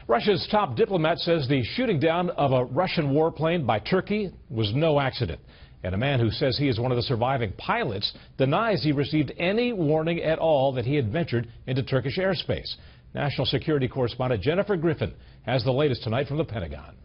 Russia's top diplomat says the shooting down of a Russian warplane by Turkey was no accident. And a man who says he is one of the surviving pilots denies he received any warning at all that he had ventured into Turkish airspace. National security correspondent Jennifer Griffin has the latest tonight from the Pentagon.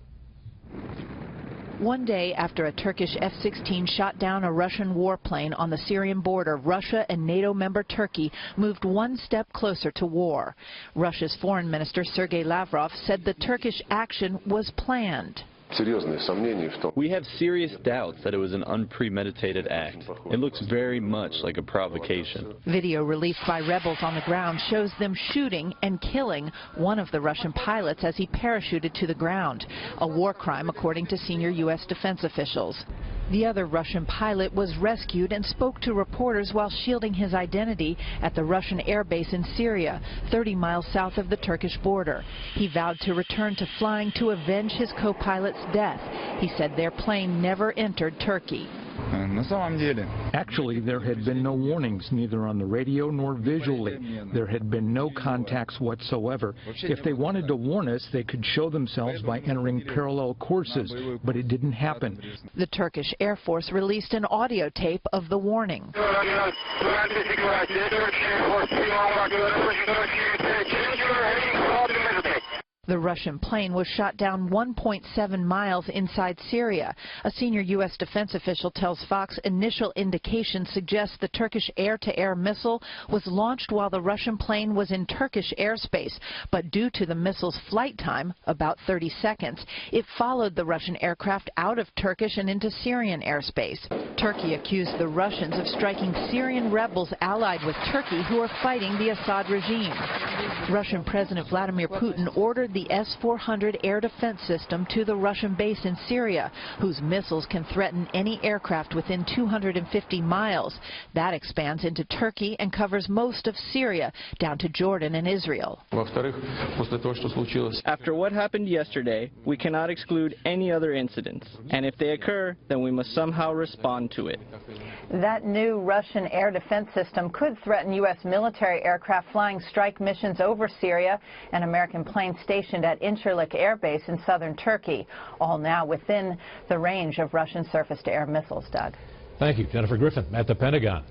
One day after a Turkish F-16 shot down a Russian warplane on the Syrian border, Russia and NATO member Turkey moved one step closer to war. Russia's foreign minister Sergei Lavrov said the Turkish action was planned. We have serious doubts that it was an unpremeditated act. It looks very much like a provocation. Video released by rebels on the ground shows them shooting and killing one of the Russian pilots as he parachuted to the ground, a war crime according to senior U.S. defense officials. The other Russian pilot was rescued and spoke to reporters while shielding his identity at the Russian air base in Syria, 30 miles south of the Turkish border. He vowed to return to flying to avenge his co-pilot's death. He said their plane never entered Turkey. Actually, there had been no warnings, neither on the radio nor visually. There had been no contacts whatsoever. If they wanted to warn us, they could show themselves by entering parallel courses, but it didn't happen. The Turkish Air Force released an audio tape of the warning. The Russian plane was shot down 1.7 miles inside Syria. A senior U.S. defense official tells Fox initial indications suggest the Turkish air-to-air missile was launched while the Russian plane was in Turkish airspace. But due to the missile's flight time, about 30 seconds, it followed the Russian aircraft out of Turkish and into Syrian airspace. Turkey accused the Russians of striking Syrian rebels allied with Turkey who are fighting the Assad regime. Russian President Vladimir Putin ordered the S-400 air defense system to the Russian base in Syria, whose missiles can threaten any aircraft within 250 miles. That expands into Turkey and covers most of Syria, down to Jordan and Israel. After what happened yesterday, we cannot exclude any other incidents. And if they occur, then we must somehow respond to it. That new Russian air defense system could threaten U.S. military aircraft flying strike missions over Syria and American planes stationed at Incirlik Air Base in southern Turkey, all now within the range of Russian surface-to-air missiles. Doug. Thank you, Jennifer Griffin at the Pentagon.